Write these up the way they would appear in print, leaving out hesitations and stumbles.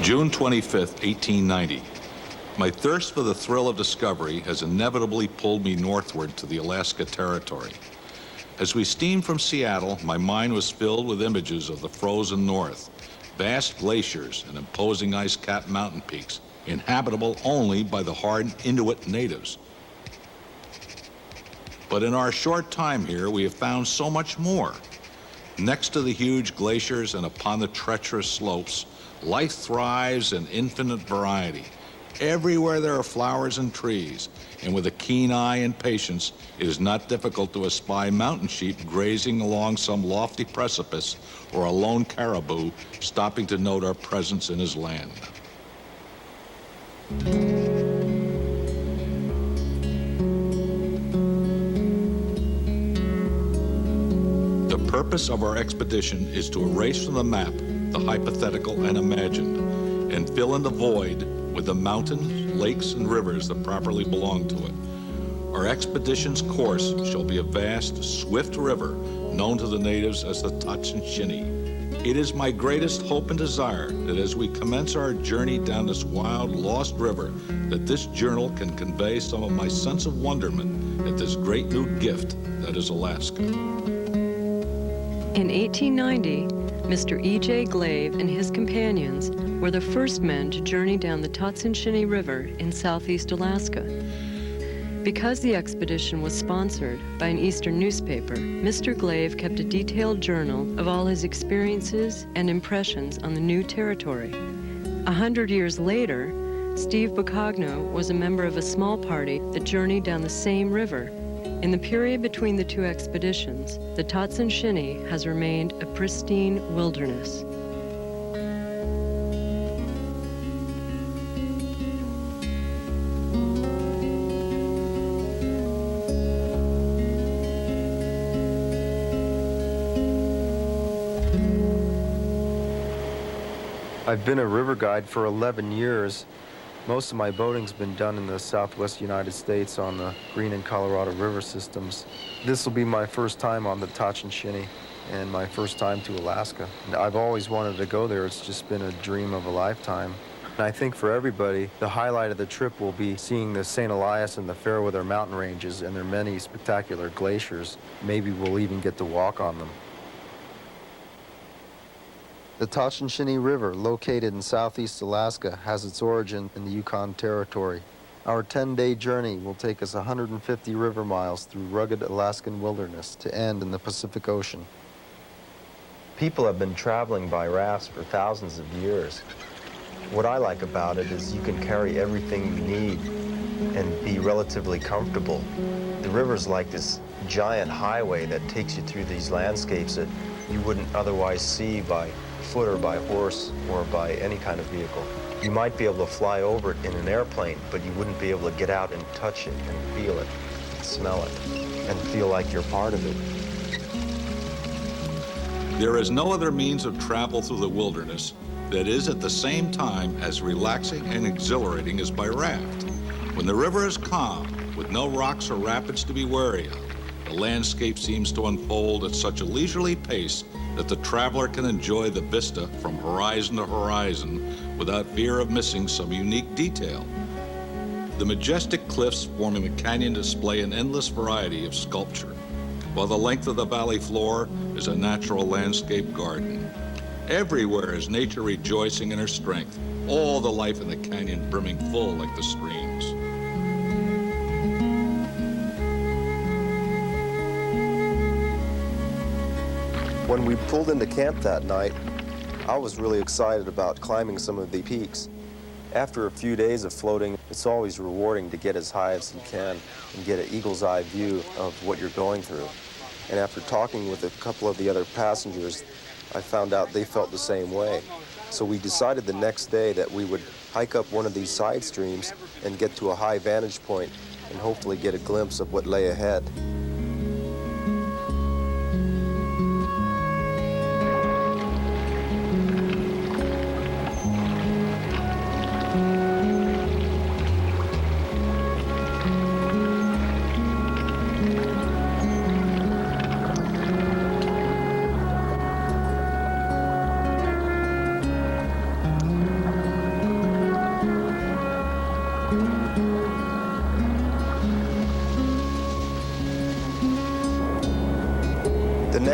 June 25th, 1890. My thirst for the thrill of discovery has inevitably pulled me northward to the Alaska Territory. As we steamed from Seattle, my mind was filled with images of the frozen north, vast glaciers and imposing ice-capped mountain peaks, inhabitable only by the hardened Inuit natives. But in our short time here, we have found so much more. Next to the huge glaciers and upon the treacherous slopes, life thrives in infinite variety. Everywhere there are flowers and trees, and with a keen eye and patience, it is not difficult to espy mountain sheep grazing along some lofty precipice or a lone caribou stopping to note our presence in his land. The purpose of our expedition is to erase from the map the hypothetical and imagined, and fill in the void with the mountains, lakes, and rivers that properly belong to it. Our expedition's course shall be a vast, swift river known to the natives as the Tatshenshini. It is my greatest hope and desire that as we commence our journey down this wild, lost river, that this journal can convey some of my sense of wonderment at this great new gift that is Alaska. In 1890, Mr. E.J. Glave and his companions were the first men to journey down the Tatshenshini River in southeast Alaska. Because the expedition was sponsored by an eastern newspaper, Mr. Glave kept a detailed journal of all his experiences and impressions on the new territory. 100 years later, Steve Bocagno was a member of a small party that journeyed down the same river. In the period between the two expeditions, the Tatshenshini has remained a pristine wilderness. I've been a river guide for 11 years. Most of my boating's been done in the southwest United States on the Green and Colorado River systems. This will be my first time on the Tatshenshini and my first time to Alaska. And I've always wanted to go there. It's just been a dream of a lifetime. And I think for everybody, the highlight of the trip will be seeing the St. Elias and the Fairweather mountain ranges and their many spectacular glaciers. Maybe we'll even get to walk on them. The Tatshenshini River, located in southeast Alaska, has its origin in the Yukon Territory. Our 10-day journey will take us 150 river miles through rugged Alaskan wilderness to end in the Pacific Ocean. People have been traveling by rafts for thousands of years. What I like about it is you can carry everything you need and be relatively comfortable. The river's like this giant highway that takes you through these landscapes that you wouldn't otherwise see by foot or by horse or by any kind of vehicle. You might be able to fly over it in an airplane, but you wouldn't be able to get out and touch it and feel it, and smell it, and feel like you're part of it. There is no other means of travel through the wilderness that is at the same time as relaxing and exhilarating as by raft. When the river is calm, with no rocks or rapids to be wary of, the landscape seems to unfold at such a leisurely pace that the traveler can enjoy the vista from horizon to horizon without fear of missing some unique detail. The majestic cliffs forming the canyon display an endless variety of sculpture, while the length of the valley floor is a natural landscape garden. Everywhere is nature rejoicing in her strength, all the life in the canyon brimming full like the streams. When we pulled into camp that night, I was really excited about climbing some of the peaks. After a few days of floating, it's always rewarding to get as high as you can and get an eagle's eye view of what you're going through. And after talking with a couple of the other passengers, I found out they felt the same way. So we decided the next day that we would hike up one of these side streams and get to a high vantage point and hopefully get a glimpse of what lay ahead.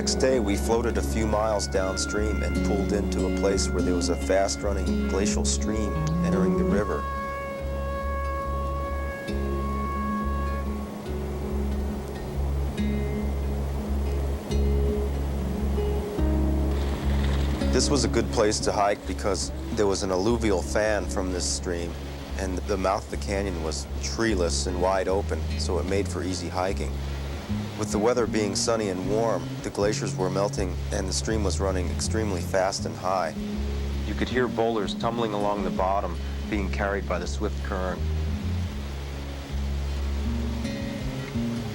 next day, we floated a few miles downstream and pulled into a place where there was a fast-running glacial stream entering the river. This was a good place to hike because there was an alluvial fan from this stream, and the mouth of the canyon was treeless and wide open, so it made for easy hiking. With the weather being sunny and warm, the glaciers were melting and the stream was running extremely fast and high. You could hear boulders tumbling along the bottom, being carried by the swift current.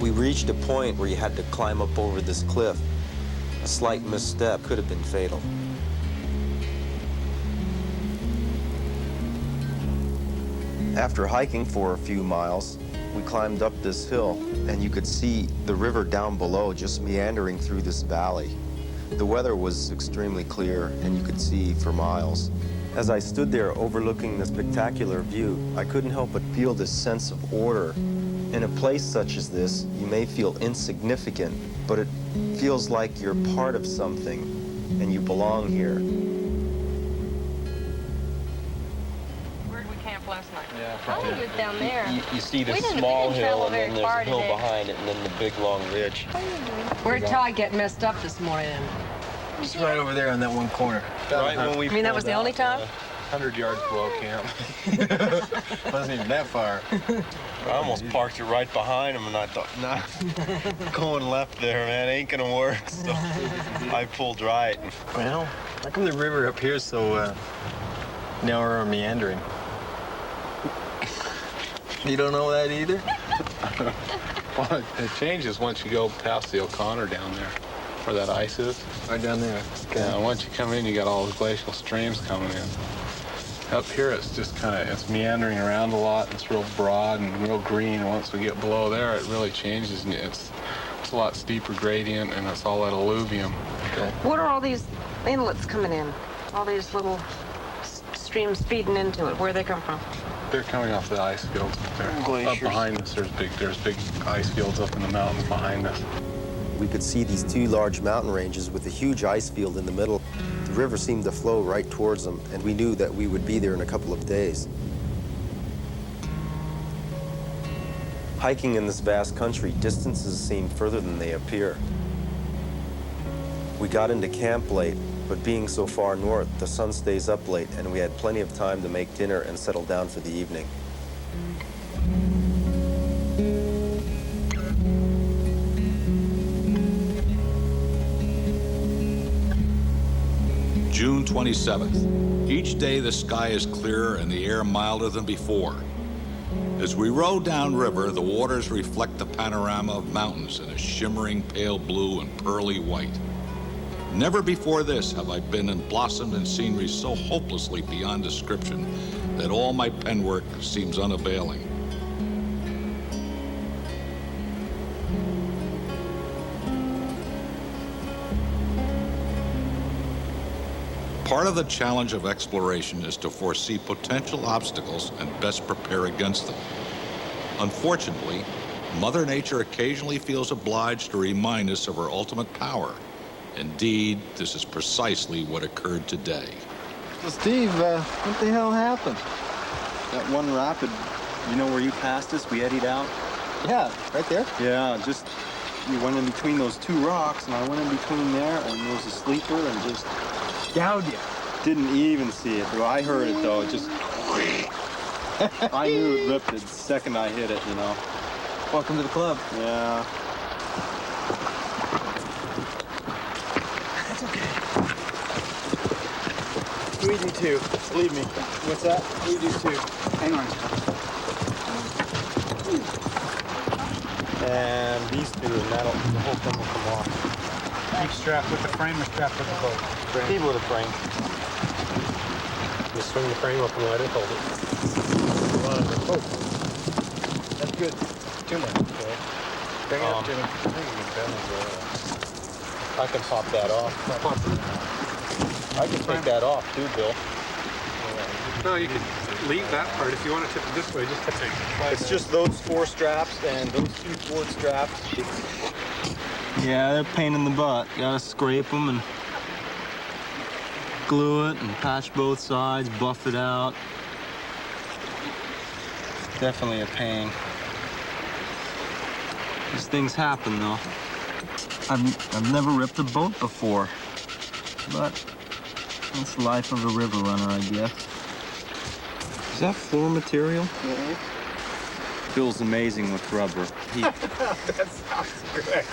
We reached a point where you had to climb up over this cliff. A slight misstep could have been fatal. After hiking for a few miles, we climbed up this hill, and you could see the river down below just meandering through this valley. The weather was extremely clear, and you could see for miles. As I stood there overlooking the spectacular view, I couldn't help but feel this sense of order. In a place such as this, you may feel insignificant, but it feels like you're part of something, and you belong here. Last night. Yeah, I lived down there. You see We this didn't small hill, travel and then very there's far a hill today. behind it, and then the big long ridge. Where'd Todd get messed up this morning? It's right over there on that one corner. Right when we I mean, that was the only time? 100 yards below camp. Wasn't even that far. I almost parked it right behind him, and I thought, nah, going left there, man, ain't gonna work. So I pulled right. Well, how come the river up here is so narrow or meandering? You don't know that either? Well, it changes once you go past the O'Connor down there, where that ice is. Right down there. Yeah, once you come in, you got all the glacial streams coming in. Up here, it's just it's meandering around a lot. It's real broad and real green. Once we get below there, it really changes. And it's a lot steeper gradient, and it's all that alluvium. Okay. What are all these inlets coming in? All these little streams feeding into it. Where they come from? They're coming off the ice fields up there. Glaciers. Up behind us, there's big ice fields up in the mountains behind us. We could see these two large mountain ranges with a huge ice field in the middle. The river seemed to flow right towards them, and we knew that we would be there in a couple of days. Hiking in this vast country, distances seem further than they appear. We got into camp late, but being so far north, the sun stays up late, and we had plenty of time to make dinner and settle down for the evening. June 27th. Each day the sky is clearer and the air milder than before. As we row downriver, the waters reflect the panorama of mountains in a shimmering pale blue and pearly white. Never before this have I been and blossomed in scenery so hopelessly beyond description that all my penwork seems unavailing. Part of the challenge of exploration is to foresee potential obstacles and best prepare against them. Unfortunately, Mother Nature occasionally feels obliged to remind us of her ultimate power. Indeed, this is precisely what occurred today. So Steve, what the hell happened? That one rapid, you know where you passed us, we eddied out? Yeah, right there. Yeah, just, you went in between those two rocks, and I went in between there, and there was a sleeper, and just gouged you. Didn't even see it, though. I heard it, though. It just, I knew it ripped it the second I hit it, you know. Welcome to the club. Yeah. We do too. Believe me. What's that? We do too. Hang on. And these two, and the whole thing will come off. Keep strapped with the frame or strapped with the boat? Keep with a frame. Just swing the frame up and let it hold it. That's good. Too much. Okay. Bring it up, Jimmy. I can pop that off. I can take that off too, Bill. No, you can leave that part. If you want to tip it this way, just tip it. It's just those four straps and those two fourth straps. Yeah, they're a pain in the butt. You gotta scrape them and glue it and patch both sides, buff it out. Definitely a pain. These things happen, though. I've never ripped a boat before, but that's the life of a river runner, I guess. Is that floor material? Yeah. Feels amazing with rubber. That sounds great.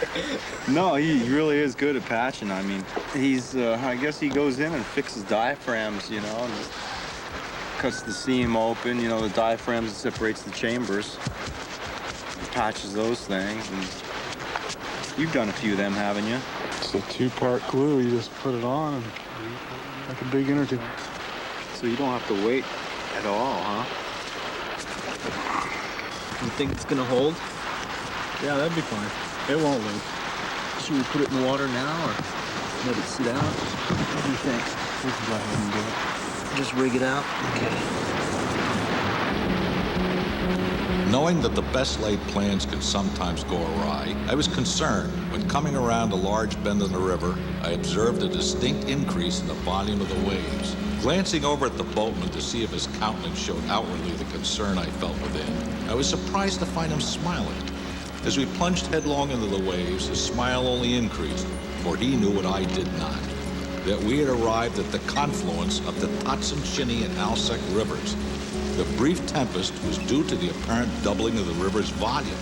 No, he really is good at patching. I mean, he's, I guess he goes in and fixes diaphragms, you know, and cuts the seam open, you know, the diaphragms that separates the chambers. He patches those things, and you've done a few of them, haven't you? It's a 2-part glue. You just put it on and like a big inner tube. So you don't have to wait at all, huh? You think it's gonna hold? Yeah, that'd be fine. It won't leak. Should we put it in the water now, or let it sit out? What do you think? We can go ahead and do it. Just rig it out? Okay. Knowing that the best laid plans can sometimes go awry, I was concerned when coming around a large bend in the river, I observed a distinct increase in the volume of the waves. Glancing over at the boatman to see if his countenance showed outwardly the concern I felt within, I was surprised to find him smiling. As we plunged headlong into the waves, his smile only increased, for he knew what I did not, that we had arrived at the confluence of the Tatshenshini and Alsek rivers. The brief tempest was due to the apparent doubling of the river's volume.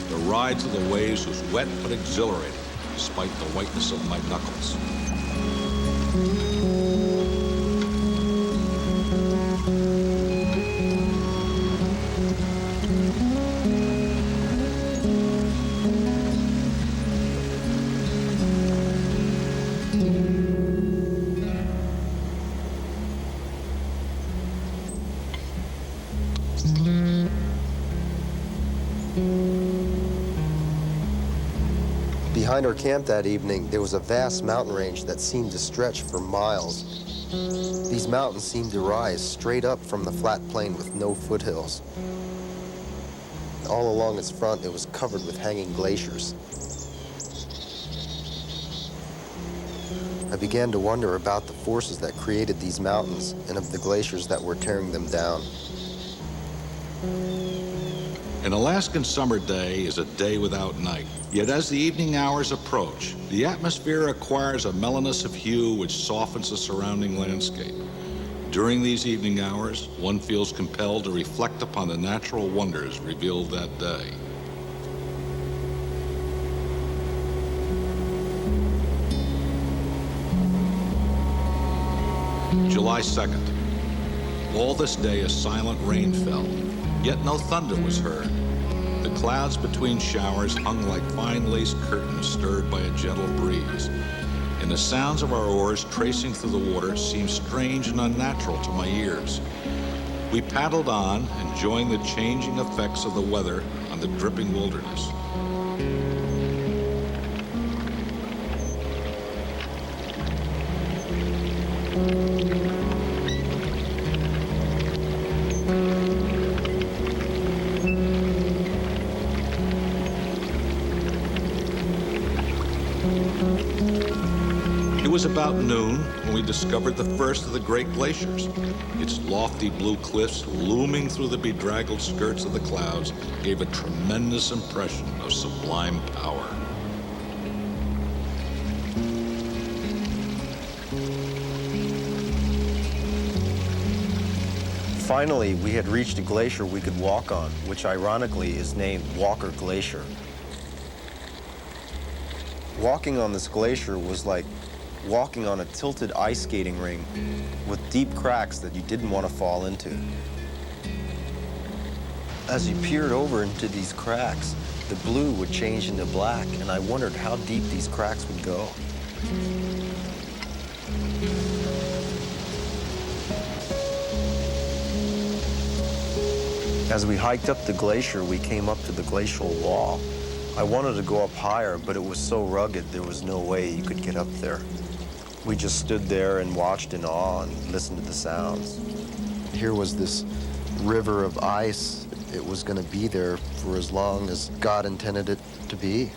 The ride through the waves was wet but exhilarating, despite the whiteness of my knuckles. Behind our camp that evening, there was a vast mountain range that seemed to stretch for miles. These mountains seemed to rise straight up from the flat plain with no foothills. All along its front, it was covered with hanging glaciers. I began to wonder about the forces that created these mountains and of the glaciers that were tearing them down. An Alaskan summer day is a day without night. Yet as the evening hours approach, the atmosphere acquires a mellowness of hue which softens the surrounding landscape. During these evening hours, one feels compelled to reflect upon the natural wonders revealed that day. July 2nd. All this day a silent rain fell, yet no thunder was heard. The clouds between showers hung like fine lace curtains stirred by a gentle breeze, and the sounds of our oars tracing through the water seemed strange and unnatural to my ears. We paddled on, enjoying the changing effects of the weather on the dripping wilderness. It was about noon when we discovered the first of the great glaciers. Its lofty blue cliffs looming through the bedraggled skirts of the clouds gave a tremendous impression of sublime power. Finally, we had reached a glacier we could walk on, which ironically is named Walker Glacier. Walking on this glacier was like walking on a tilted ice skating ring with deep cracks that you didn't want to fall into. As you peered over into these cracks, the blue would change into black, and I wondered how deep these cracks would go. As we hiked up the glacier, we came up to the glacial wall. I wanted to go up higher, but it was so rugged, there was no way you could get up there. We just stood there and watched in awe and listened to the sounds. Here was this river of ice. It was going to be there for as long as God intended it to be.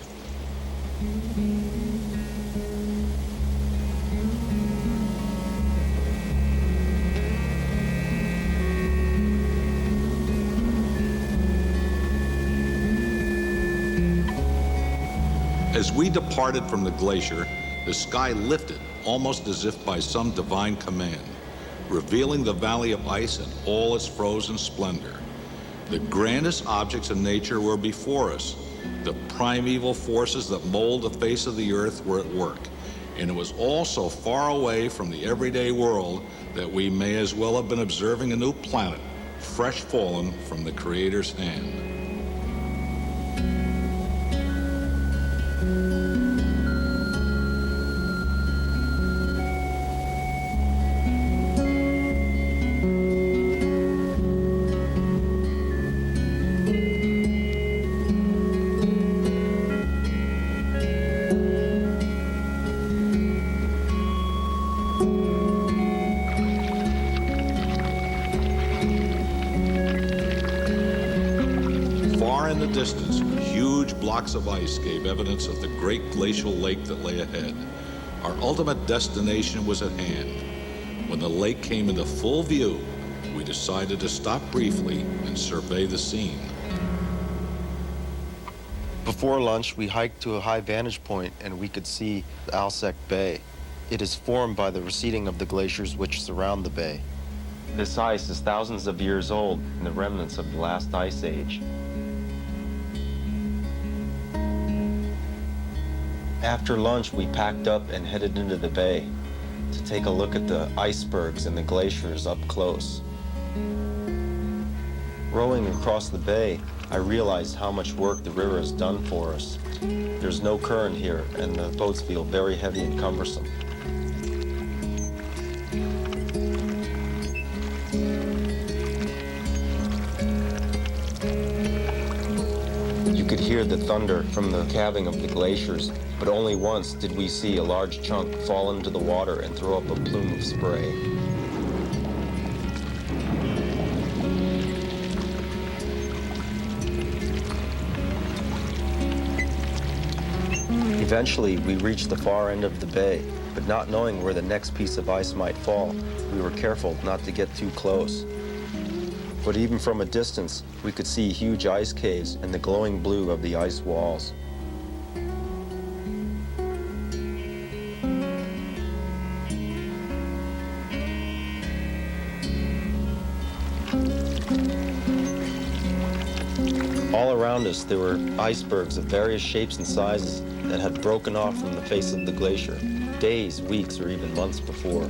As we departed from the glacier, the sky lifted almost as if by some divine command, revealing the valley of ice in all its frozen splendor. The grandest objects in nature were before us. The primeval forces that mold the face of the earth were at work, and it was all so far away from the everyday world that we may as well have been observing a new planet, fresh fallen from the Creator's hand. In the distance, huge blocks of ice gave evidence of the great glacial lake that lay ahead. Our ultimate destination was at hand. When the lake came into full view, we decided to stop briefly and survey the scene. Before lunch, we hiked to a high vantage point and we could see Alsek Bay. It is formed by the receding of the glaciers which surround the bay. This ice is thousands of years old and the remnants of the last ice age. After lunch, we packed up and headed into the bay to take a look at the icebergs and the glaciers up close. Rowing across the bay, I realized how much work the river has done for us. There's no current here, and the boats feel very heavy and cumbersome. You could hear the thunder from the calving of the glaciers, but only once did we see a large chunk fall into the water and throw up a plume of spray. Eventually, we reached the far end of the bay, but not knowing where the next piece of ice might fall, we were careful not to get too close. But even from a distance, we could see huge ice caves and the glowing blue of the ice walls. All around us, there were icebergs of various shapes and sizes that had broken off from the face of the glacier, days, weeks, or even months before.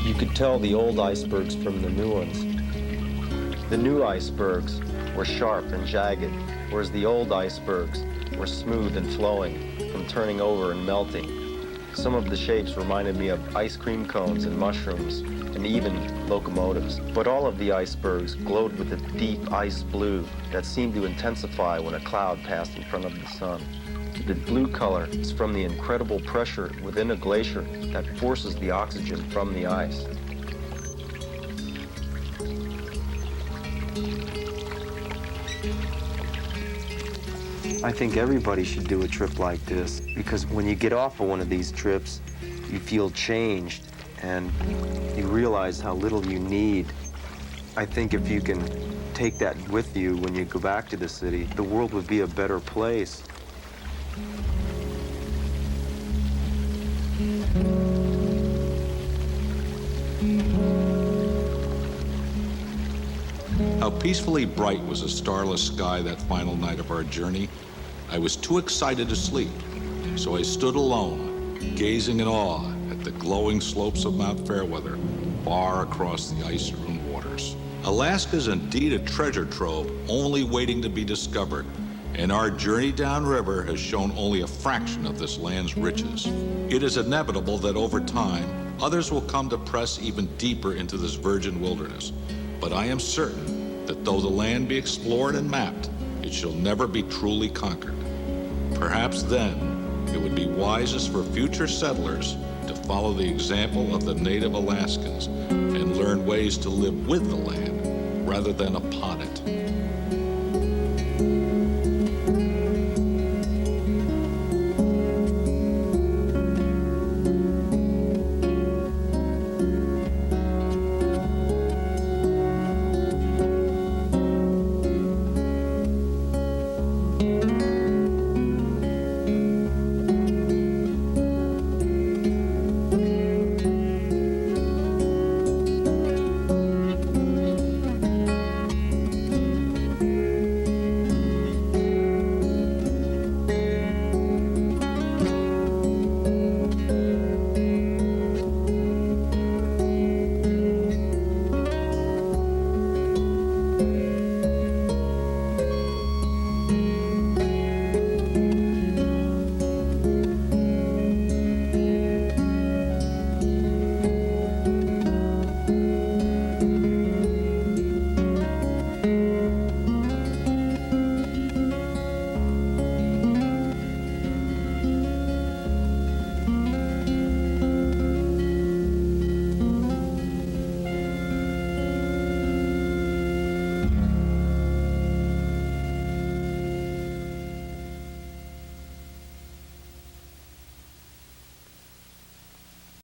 You could tell the old icebergs from the new ones. The new icebergs were sharp and jagged, whereas the old icebergs were smooth and flowing from turning over and melting. Some of the shapes reminded me of ice cream cones and mushrooms, and even locomotives. But all of the icebergs glowed with a deep ice blue that seemed to intensify when a cloud passed in front of the sun. The blue color is from the incredible pressure within a glacier that forces the oxygen from the ice. I think everybody should do a trip like this, because when you get off of one of these trips, you feel changed and you realize how little you need. I think if you can take that with you when you go back to the city, the world would be a better place. How peacefully bright was the starless sky that final night of our journey. I was too excited to sleep, so I stood alone, gazing in awe at the glowing slopes of Mount Fairweather, far across the ice-strewn waters. Alaska is indeed a treasure trove, only waiting to be discovered, and our journey downriver has shown only a fraction of this land's riches. It is inevitable that over time, others will come to press even deeper into this virgin wilderness, but I am certain that though the land be explored and mapped, it shall never be truly conquered. Perhaps then it would be wisest for future settlers to follow the example of the native Alaskans and learn ways to live with the land rather than upon it.